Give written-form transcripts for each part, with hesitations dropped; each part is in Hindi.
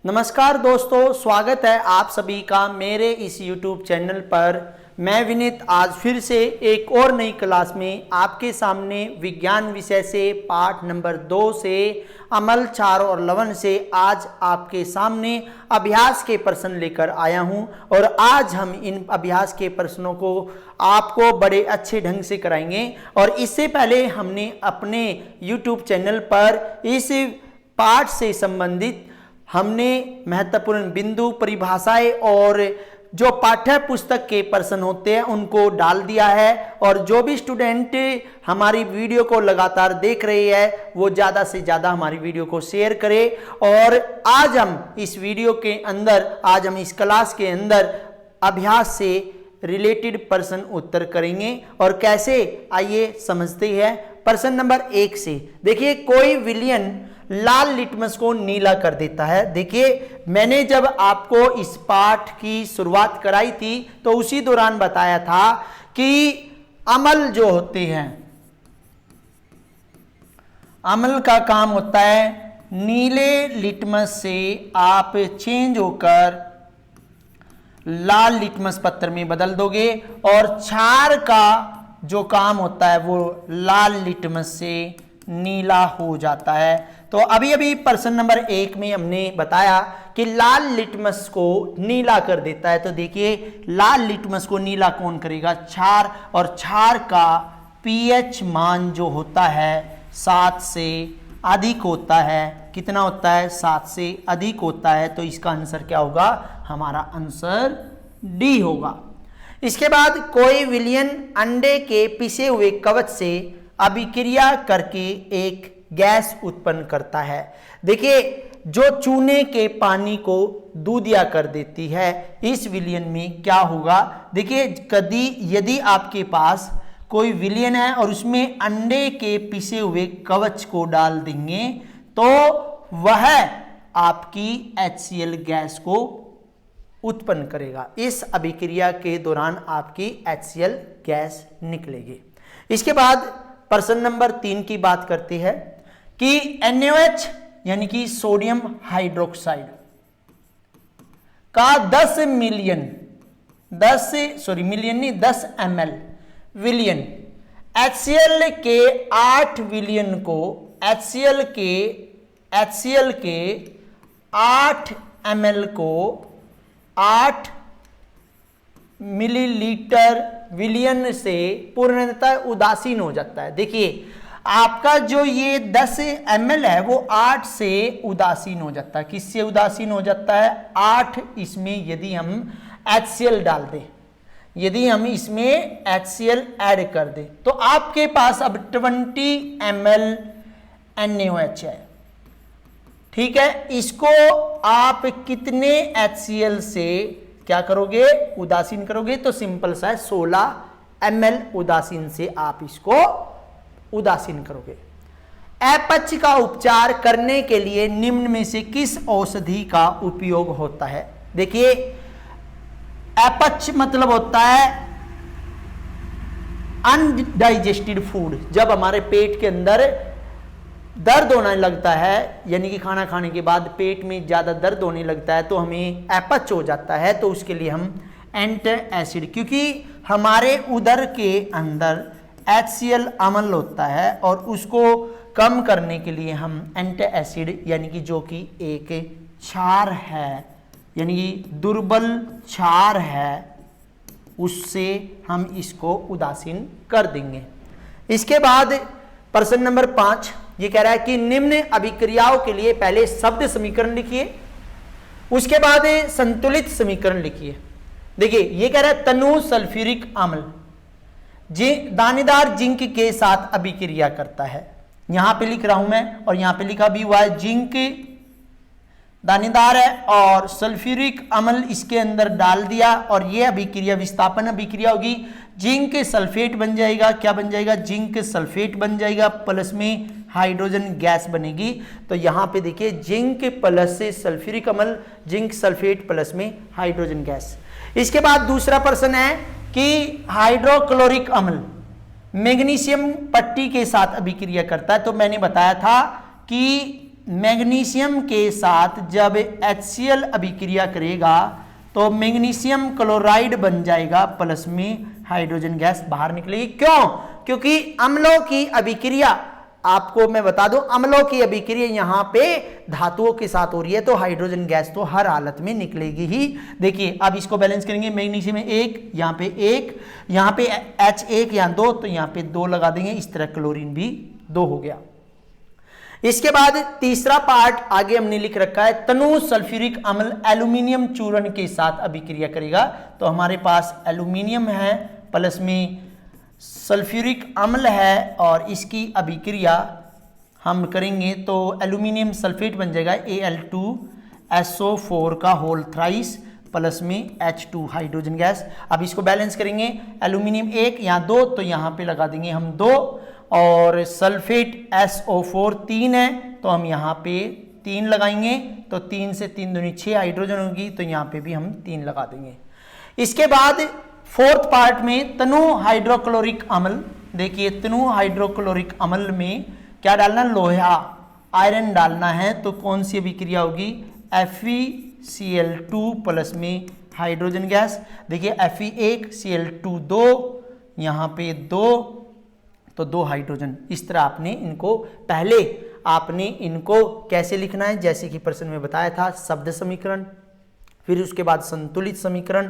नमस्कार दोस्तों, स्वागत है आप सभी का मेरे इस YouTube चैनल पर। मैं विनीत आज फिर से एक और नई क्लास में आपके सामने विज्ञान विषय से पाठ नंबर 2 से अमल 4 और लवण से आज आपके सामने अभ्यास के प्रश्न लेकर आया हूं और आज हम इन अभ्यास के प्रश्नों को आपको बड़े अच्छे ढंग से कराएंगे। और इससे पहले हमने अपने YouTube चैनल पर इस पाठ से संबंधित हमने महत्वपूर्ण बिंदु, परिभाषाएं और जो पाठ्य पुस्तक के प्रश्न होते हैं उनको डाल दिया है। और जो भी स्टूडेंट हमारी वीडियो को लगातार देख रहे हैं वो ज़्यादा से ज़्यादा हमारी वीडियो को शेयर करें। और आज हम इस वीडियो के अंदर, आज हम इस क्लास के अंदर अभ्यास से रिलेटेड प्रश्न उत्तर करेंगे। और कैसे, आइए समझते हैं। प्रश्न नंबर 1 से देखिए, कोई विलयन लाल लिटमस को नीला कर देता है। देखिए, मैंने जब आपको इस पाठ की शुरुआत कराई थी तो उसी दौरान बताया था कि अम्ल जो होते हैं, अम्ल का काम होता है नीले लिटमस से आप चेंज होकर लाल लिटमस पत्थर में बदल दोगे, और क्षार का जो काम होता है वो लाल लिटमस से नीला हो जाता है। तो अभी प्रश्न नंबर 1 में हमने बताया कि लाल लिटमस को नीला कर देता है। तो देखिए, लाल लिटमस को नीला कौन करेगा? क्षार। और क्षार का पीएच मान जो होता है 7 से अधिक होता है। कितना होता है? 7 से अधिक होता है। तो इसका आंसर क्या होगा? हमारा आंसर डी होगा। इसके बाद कोई विलयन अंडे के पिसे हुए कवच से अभिक्रिया करके एक गैस उत्पन्न करता है। देखिए, जो चूने के पानी को दूधिया कर देती है, इस विलयन में क्या होगा? देखिए, यदि आपके पास कोई विलयन है और उसमें अंडे के पिसे हुए कवच को डाल देंगे तो वह आपकी HCl गैस को उत्पन्न करेगा। इस अभिक्रिया के दौरान आपकी HCl गैस निकलेगी। इसके बाद प्रश्न नंबर 3 की बात करते हैं कि NaOH यानी कि सोडियम हाइड्रोक्साइड का 10 ml विलयन HCl के 8 विलयन को HCl के 8 ml को 8 मिलीलीटर विलयन से पूर्णतः उदासीन हो जाता है। देखिए, आपका जो ये 10 ml है वो 8 से उदासीन हो जाता है। किससे उदासीन हो जाता है? 8 इसमें यदि हम HCl डाल दें, यदि हम इसमें HCl ऐड कर दें तो आपके पास अब 20 ml NaOH है। ठीक है, इसको आप कितने HCl से क्या करोगे? उदासीन करोगे। तो सिंपल सा है, 16 ml उदासीन से आप इसको उदासीन करोगे। अपच का उपचार करने के लिए निम्न में से किस औषधि का उपयोग होता है? देखिए, अपच मतलब होता है अनडाइजेस्टेड फूड। जब हमारे पेट के अंदर दर्द होने लगता है, यानी कि खाना खाने के बाद पेट में ज़्यादा दर्द होने लगता है तो हमें अपच हो जाता है। तो उसके लिए हम एंटासिड, क्योंकि हमारे उदर के अंदर HCl अम्ल होता है और उसको कम करने के लिए हम एंटासिड यानी कि जो कि एक क्षार है, यानी कि दुर्बल क्षार है, उससे हम इसको उदासीन कर देंगे। इसके बाद प्रश्न नंबर 5 ये कह रहा है कि निम्न अभिक्रियाओं के लिए पहले शब्द समीकरण लिखिए, उसके बाद संतुलित समीकरण लिखिए। देखिए, ये कह रहा है तनु सल्फ्यूरिक अम्ल दानेदार जिंक के साथ अभिक्रिया करता है। यहां पे लिख रहा हूं मैं और यहां पे लिखा भी हुआ है, जिंक दानेदार है और सल्फ्यूरिक अम्ल इसके अंदर डाल दिया और ये अभिक्रिया विस्थापन अभिक्रिया होगी। जिंक सल्फेट बन जाएगा। क्या बन जाएगा? जिंक सल्फेट बन जाएगा, प्लस में हाइड्रोजन गैस बनेगी। तो यहां पे देखिए, जिंक प्लस से सल्फ्यूरिक अम्ल, जिंक सल्फेट प्लस में हाइड्रोजन गैस। इसके बाद दूसरा प्रश्न है कि हाइड्रोक्लोरिक अम्ल मैग्नीशियम पट्टी के साथ अभिक्रिया करता है। तो मैंने बताया था कि मैग्नीशियम के साथ जब HCl अभिक्रिया करेगा तो मैग्नीशियम क्लोराइड बन जाएगा, प्लस में हाइड्रोजन गैस बाहर निकलेगी। क्यों? क्योंकि अम्लों की अभिक्रिया, आपको मैं बता दूं, अम्लों की अभिक्रिया यहां पे धातुओं के साथ हो रही है, तो हाइड्रोजन गैस तो हर हालत में निकलेगी ही। देखिए अब इसको बैलेंस करेंगे, मैग्नीशियम में 1, यहां पे 1, यहां पे H1 यहां 2, तो यहां पे 2 लगा देंगे, इस तरह क्लोरीन भी 2 हो गया। इसके बाद तीसरा पार्ट आगे हमने लिख रखा है, तनु सल्फ्यूरिक अम्ल एल्यूमिनियम चूर्ण के साथ अभिक्रिया करेगा। तो हमारे पास एल्यूमिनियम है, प्लस में सल्फ्यूरिक अम्ल है, और इसकी अभिक्रिया हम करेंगे तो एल्यूमिनियम सल्फेट बन जाएगा Al2SO4 का होल थ्राइस, प्लस में H2 हाइड्रोजन गैस। अब इसको बैलेंस करेंगे, एल्यूमिनियम 1 यहाँ 2, तो यहाँ पे लगा देंगे हम 2, और सल्फेट SO4 3 है, तो हम यहाँ पे 3 लगाएंगे, तो 3 से 3 दूनी 6 हाइड्रोजन होगी, तो यहाँ पे भी हम 3 लगा देंगे। इसके बाद फोर्थ पार्ट में तनु हाइड्रोक्लोरिक अम्ल, देखिए तनु हाइड्रोक्लोरिक अम्ल में क्या डालना, लोहा आयरन डालना है, तो कौन सी अभिक्रिया होगी, FeCl2 प्लस में हाइड्रोजन गैस। देखिए Fe1 Cl2 2, यहाँ पे 2, तो 2 हाइड्रोजन। इस तरह आपने इनको पहले आपने इनको कैसे लिखना है, जैसे कि प्रश्न में बताया था, शब्द समीकरण, फिर उसके बाद संतुलित समीकरण,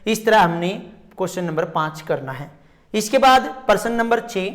इस तरह हमने क्वेश्चन नंबर 5 करना है। इसके बाद प्रश्न नंबर 6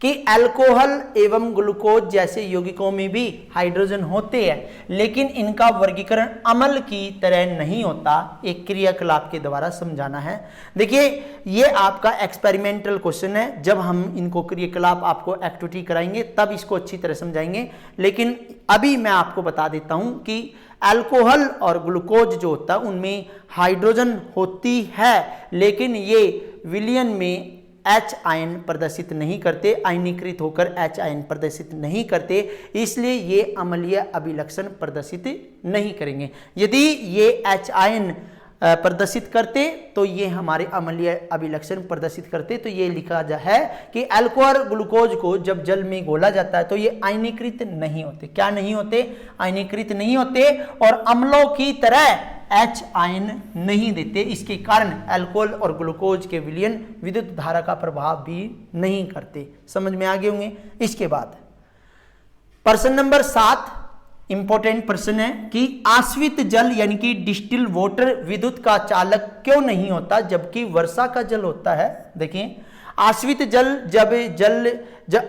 कि अल्कोहल एवं ग्लूकोज जैसे यौगिकों में भी हाइड्रोजन होते हैं, लेकिन इनका वर्गीकरण अम्ल की तरह नहीं होता, एक क्रियाकलाप के द्वारा समझाना है। देखिए ये आपका एक्सपेरिमेंटल क्वेश्चन है, जब हम इनको क्रियाकलाप आपको एक्टिविटी कराएंगे तब इसको अच्छी तरह समझाएंगे, लेकिन अभी मैं आपको बता देता हूं कि अल्कोहल और ग्लूकोज जो होता है उनमें हाइड्रोजन होती है, लेकिन ये विलयन में H आयन प्रदर्शित नहीं करते, आयनीकृत होकर H आयन प्रदर्शित नहीं करते, इसलिए ये अम्लीय अभिलक्षण प्रदर्शित नहीं करेंगे। यदि ये H आयन प्रदर्शित करते तो ये हमारे अम्लीय अभिलक्षण प्रदर्शित करते, तो ये लिखा जा है कि अल्कोहल ग्लूकोज को जब जल में घोला जाता है तो ये आयनीकृत नहीं होते। क्या नहीं होते? आयनीकृत नहीं होते, और अम्लों की तरह H आयन नहीं देते। इसके कारण अल्कोहल और ग्लूकोज के विलयन विद्युत धारा का प्रभाव भी नहीं करते। समझ में आ गए होंगे। इसके बाद प्रश्न नंबर 7 इंपॉर्टेंट प्रश्न है कि आश्वित जल यानी कि डिस्टिल वाटर विद्युत का चालक क्यों नहीं होता जबकि वर्षा का जल होता है। देखिए आश्वित जल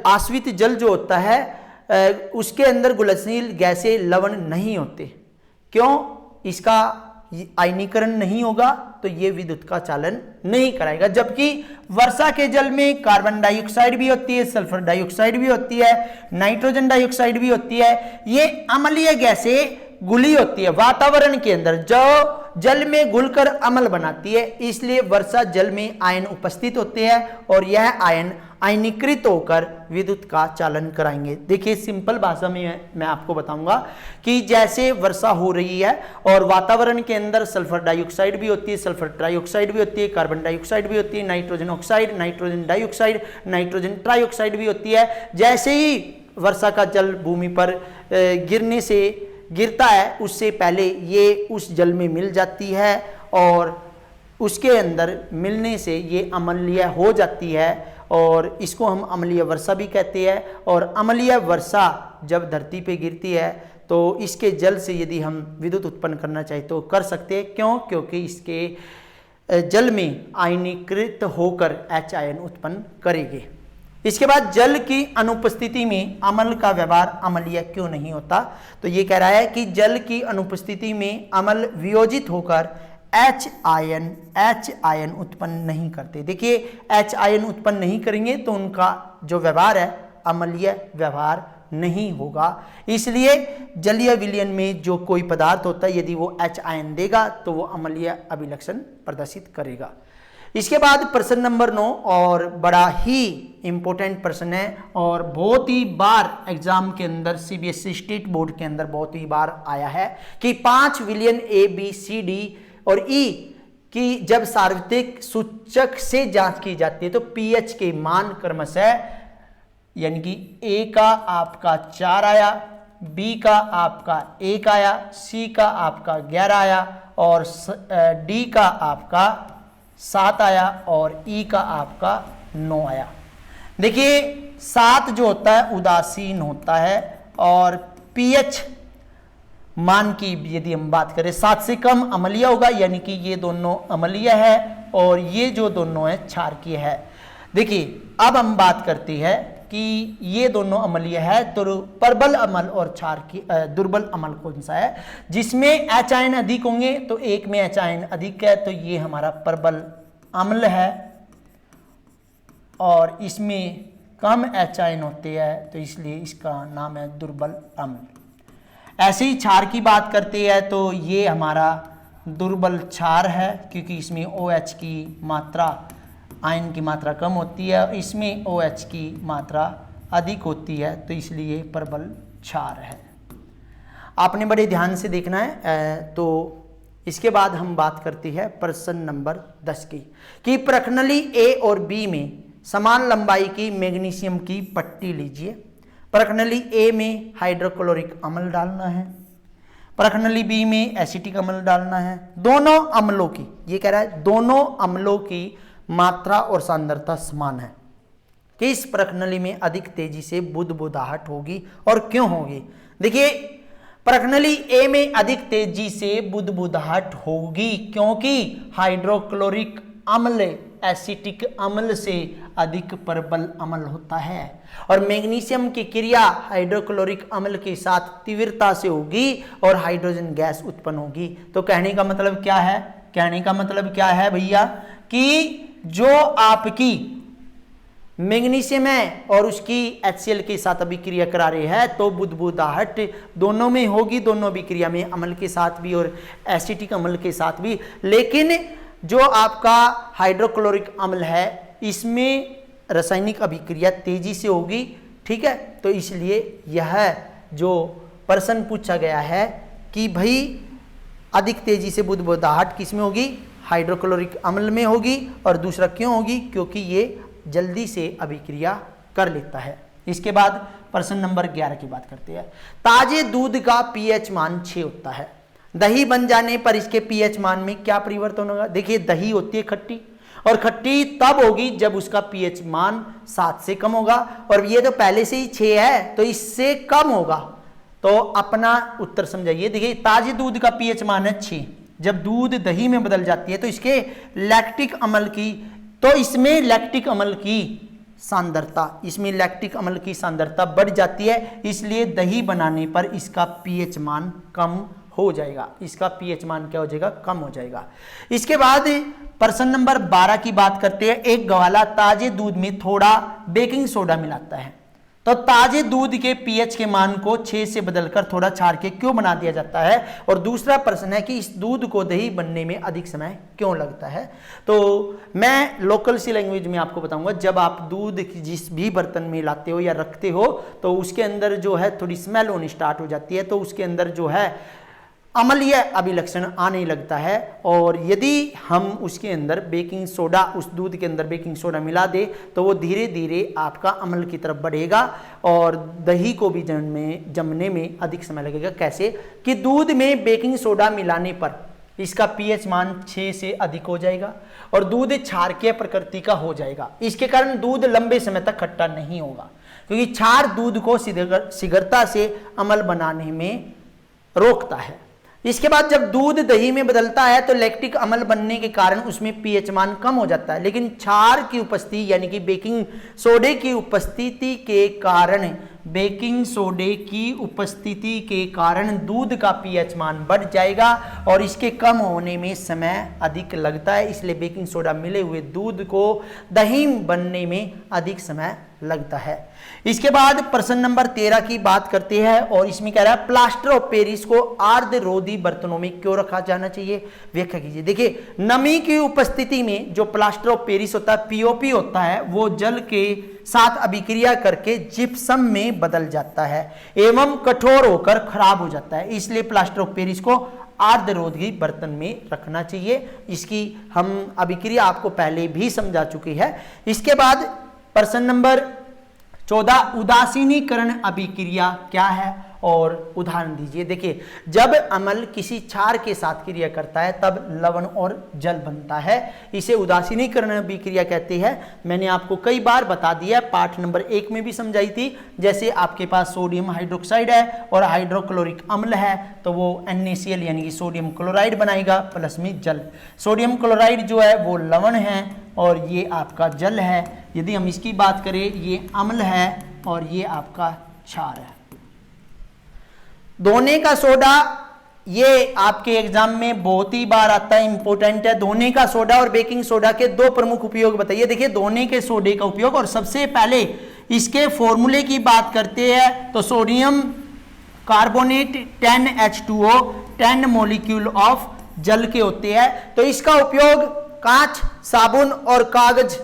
आश्वित जल जो होता है उसके अंदर घुलनशील गैसें लवण नहीं होते। क्यों? इसका आयनीकरण नहीं होगा तो ये विद्युत का चालन नहीं कराएगा, जबकि वर्षा के जल में कार्बन डाइऑक्साइड भी होती है, सल्फर डाइऑक्साइड भी होती है, नाइट्रोजन डाइऑक्साइड भी होती है। ये अम्लीय गैसें घुली होती है वातावरण के अंदर, जो जल में घुलकर अम्ल बनाती है, इसलिए वर्षा जल में आयन उपस्थित होते हैं और यह आयन आयनीकृत होकर विद्युत का चालन कराएंगे। देखिए सिंपल भाषा में मैं आपको बताऊंगा कि जैसे वर्षा हो रही है और वातावरण के अंदर सल्फर डाइऑक्साइड भी होती है, सल्फर ट्राइऑक्साइड भी होती है, कार्बन डाइऑक्साइड भी होती है, nitrogen oxide, nitrogen dioxide, nitrogen trioxide भी होती है। जैसे ही वर्षा का जल भूमि पर गिरता है उससे पहले ये उस जल में मिल जाती है और उसके अंदर मिलने से ये अम्लीय हो जाती है और इसको हम अम्लीय वर्षा भी कहते हैं। और अम्लीय वर्षा जब धरती पे गिरती है तो इसके जल से यदि हम विद्युत उत्पन्न करना चाहें तो कर सकते हैं। क्यों? क्योंकि इसके जल में आयनीकृत होकर H आयन उत्पन्न करेंगे। इसके बाद जल की अनुपस्थिति में अम्ल का व्यवहार अम्लीय क्यों नहीं होता? तो ये कह रहा है कि जल की अनुपस्थिति में अम्ल वियोजित होकर H आयन उत्पन्न नहीं करते। देखिए H आयन उत्पन्न नहीं करेंगे तो उनका जो व्यवहार है अम्लीय व्यवहार नहीं होगा। इसलिए जलीय विलयन में जो कोई पदार्थ होता है यदि वो H आयन देगा तो वो अम्लीय अभिलक्षण प्रदर्शित करेगा। इसके बाद प्रश्न नंबर 9 और बड़ा ही इंपॉर्टेंट प्रश्न है और बहुत ही बार एग्जाम के अंदर CBSE स्टेट बोर्ड के अंदर बहुत ही बार आया है कि 5 विलयन A, B, C, D और E की जब सार्वत्रिक सूचक से जांच की जाती है तो pH के मान क्रमशः यानी कि A का आपका 4 आया, बी का आपका 1 आया, सी का आपका 11 आया और डी का आपका 7 आया और ई का आपका 9 आया। देखिए 7 जो होता है उदासीन होता है और पीएच मान की यदि हम बात करें 7 से कम अम्लीय होगा, यानी कि ये दोनों अम्लीय है और ये जो दोनों है क्षारकीय है। देखिए अब हम बात करते हैं कि ये दोनों अम्लीय है तो प्रबल अम्ल और क्षारकीय दुर्बल अम्ल कौन सा है, जिसमें एच आयन अधिक होंगे तो एक में एच आयन अधिक है तो ये हमारा प्रबल अम्ल है और इसमें कम एच आयन होते हैं तो इसलिए इसका नाम है दुर्बल अम्ल। ऐसे ही क्षार की बात करते हैं तो ये हमारा दुर्बल क्षार है क्योंकि इसमें OH की मात्रा, आयन की मात्रा कम होती है और इसमें OH की मात्रा अधिक होती है तो इसलिए प्रबल क्षार है। आपने बड़े ध्यान से देखना है। तो इसके बाद हम बात करते हैं प्रश्न नंबर 10 की कि प्रश्नावली ए और बी में समान लंबाई की मैग्नीशियम की पट्टी लीजिए। प्रश्नावली ए में हाइड्रोक्लोरिक अम्ल डालना है, प्रश्नावली बी में एसिटिक अम्ल डालना है। दोनों अम्लों की, ये कह रहा है दोनों अम्लों की मात्रा और सांद्रता समान है। किस प्रश्नावली में अधिक तेजी से बुदबुदाहट होगी और क्यों होगी? देखिए प्रश्नावली ए में अधिक तेजी से बुदबुदाहट होगी क्योंकि हाइड्रोक्लोरिक अम्ल एसिटिक अम्ल से अधिक प्रबल अम्ल होता है और मैग्नीशियम की क्रिया हाइड्रोक्लोरिक अम्ल के साथ तीव्रता से होगी और हाइड्रोजन गैस उत्पन्न होगी। तो कहने का मतलब क्या है? कहने का मतलब क्या है भैया कि जो आपकी मैग्नीशियम है और उसकी HCl के साथ अभिक्रिया करा रही है तो बुदबुदाहट दोनों में होगी, दोनों अभिक्रिया में, अम्ल के साथ भी और एसिटिक अम्ल के साथ भी। लेकिन जो आपका हाइड्रोक्लोरिक अम्ल है इसमें रासायनिक अभिक्रिया तेजी से होगी, ठीक है। तो इसलिए यह जो प्रश्न पूछा गया है कि भाई अधिक तेजी से बुदबुदाहट किस में होगी? हाइड्रोक्लोरिक अम्ल में होगी। और दूसरा क्यों होगी? क्योंकि ये जल्दी से अभिक्रिया कर लेता है। इसके बाद प्रश्न नंबर 11 की बात करते हैं। ताजे दूध का पीएच मान 6 होता है, दही बन जाने पर इसके पीएच मान में क्या परिवर्तन होगा? देखिए दही होती है खट्टी और खट्टी तब होगी जब उसका पीएच मान 7 से कम होगा और ये तो पहले से ही 6 है तो इससे कम होगा। तो अपना उत्तर समझाइए। देखिए ताजे दूध का पीएच मान है 6, जब दूध दही में बदल जाती है तो इसके लैक्टिक अम्ल की, तो इसमें लैक्टिक अम्ल की सांद्रता, इसमें लैक्टिक अम्ल की सांद्रता बढ़ जाती है, इसलिए दही बनाने पर इसका पीएच मान कम हो जाएगा। इसका पीएच मान क्या हो जाएगा? कम हो जाएगा। इसके बाद प्रश्न नंबर 12 की बात करते हैं। एक ग्वाला ताजे दूध में थोड़ा बेकिंग सोडा मिलाता है तो ताजे दूध के पीएच के मान को 6 से बदलकर थोड़ा क्षार के क्यों बना दिया जाता है? और दूसरा प्रश्न है कि इस दूध को दही बनने में अधिक समय क्यों लगता है? तो मैं लोकल सी लैंग्वेज में आपको बताऊंगा। जब आप दूध जिस भी बर्तन में लाते हो या रखते हो तो उसके अंदर जो है थोड़ी स्मेल होनी स्टार्ट हो जाती है, तो उसके अंदर जो है अम्लीय अभिलक्षण आने लगता है और यदि हम उसके अंदर बेकिंग सोडा, उस दूध के अंदर बेकिंग सोडा मिला दे तो वो धीरे धीरे आपका अम्ल की तरफ बढ़ेगा और दही को भी जमने में अधिक समय लगेगा। कैसे? कि दूध में बेकिंग सोडा मिलाने पर इसका पीएच मान 6 से अधिक हो जाएगा और दूध क्षारकीय प्रकृति का हो जाएगा। इसके कारण दूध लंबे समय तक खट्टा नहीं होगा क्योंकि क्षार दूध को शीघ्रता से अम्ल बनाने में रोकता है। इसके बाद जब दूध दही में बदलता है तो लैक्टिक अम्ल बनने के कारण उसमें पीएच मान कम हो जाता है, लेकिन क्षार की उपस्थिति यानी कि बेकिंग सोडे की उपस्थिति के कारण, बेकिंग सोडे की उपस्थिति के कारण दूध का पीएच मान बढ़ जाएगा और इसके कम होने में समय अधिक लगता है, इसलिए बेकिंग सोडा मिले हुए दूध को दही बनने में अधिक समय लगता है। इसके बाद प्रश्न नंबर 13 की बात करते हैं और इसमें कह रहा है प्लास्टर ऑफ पेरिस को आर्द्ररोधी बर्तनों में क्यों रखा जाना चाहिए? व्याख्या कीजिए। देखिए नमी की उपस्थिति में जो प्लास्टर ऑफ पेरिस होता है, पीओपी होता है, वो जल के साथ अभिक्रिया करके जिप्सम में बदल जाता है एवं कठोर होकर खराब हो जाता है, इसलिए प्लास्टर ऑफ पेरिस को आर्द्ररोधी बर्तन में रखना चाहिए। इसकी हम अभिक्रिया आपको पहले भी समझा चुकी है। इसके बाद प्रश्न नंबर 14 उदासीनीकरण अभिक्रिया क्या है और उदाहरण दीजिए। देखिए, जब अम्ल किसी क्षार के साथ क्रिया करता है तब लवण और जल बनता है, इसे उदासीनीकरण अभिक्रिया कहते हैं। मैंने आपको कई बार बता दिया, पाठ नंबर 1 में भी समझाई थी। जैसे आपके पास सोडियम हाइड्रोक्साइड है और हाइड्रोक्लोरिक अम्ल है तो वो NaCl यानी कि सोडियम क्लोराइड बनाएगा प्लस में जल। सोडियम क्लोराइड जो है वो लवण है और ये आपका जल है। यदि हम इसकी बात करें, ये अम्ल है और ये आपका क्षार है। दोने का सोडा, ये आपके एग्जाम में बहुत ही बार आता है, इंपॉर्टेंट है। दोने का सोडा और बेकिंग सोडा के दो प्रमुख उपयोग बताइए। देखिए, दोने के सोडे का उपयोग, और सबसे पहले इसके फॉर्मूले की बात करते हैं तो sodium carbonate 10H2O 10 molecule of जल के होते हैं। तो इसका उपयोग कांच, साबुन और कागज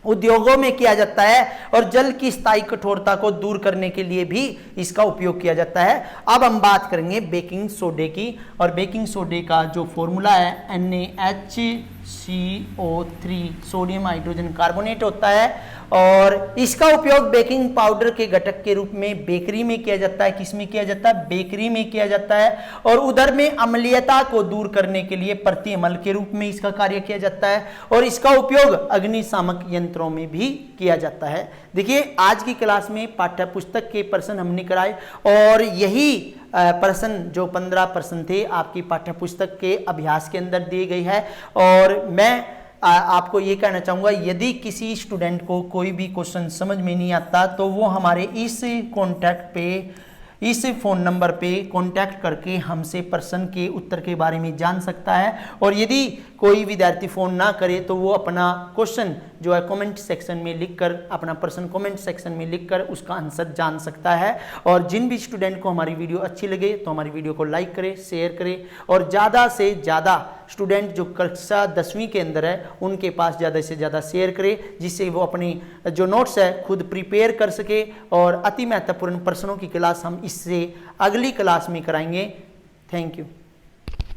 उद्योगों में किया जाता है और जल की स्थायी कठोरता को दूर करने के लिए भी इसका उपयोग किया जाता है। अब हम बात करेंगे बेकिंग सोडे की, और बेकिंग सोडे का जो फॉर्मूला है NaHCO3 सोडियम हाइड्रोजन कार्बोनेट होता है, और इसका उपयोग बेकिंग पाउडर के घटक के रूप में बेकरी में किया जाता है। किस में किया जाता है? बेकरी में किया जाता है। और उधर में अम्लीयता को दूर करने के लिए प्रति अम्ल के रूप में इसका कार्य किया जाता है, और इसका उपयोग अग्निशामक यंत्रों में भी किया जाता है। देखिए, आज की क्लास में पाठ्य पुस्तक के प्रश्न हमने कराए, और यही प्रश्न जो 15 प्रश्न थे आपकी पाठ्य पुस्तक के अभ्यास के अंदर दिए गई है। और मैं आपको ये कहना चाहूँगा, यदि किसी स्टूडेंट को कोई भी क्वेश्चन समझ में नहीं आता तो वो हमारे इस कॉन्टैक्ट पे, इस फ़ोन नंबर पे कांटेक्ट करके हमसे प्रश्न के उत्तर के बारे में जान सकता है। और यदि कोई विद्यार्थी फ़ोन ना करे तो वो अपना क्वेश्चन जो है कमेंट सेक्शन में लिखकर, अपना प्रश्न कमेंट सेक्शन में लिखकर उसका आंसर जान सकता है। और जिन भी स्टूडेंट को हमारी वीडियो अच्छी लगे तो हमारी वीडियो को लाइक करें, शेयर करें, और ज़्यादा से ज़्यादा स्टूडेंट जो कक्षा 10वीं के अंदर है उनके पास ज़्यादा से ज़्यादा शेयर करें, जिससे वो अपनी जो नोट्स है खुद प्रिपेयर कर सके। और अति महत्वपूर्ण प्रश्नों की क्लास हम इससे अगली क्लास में कराएंगे। Thank you.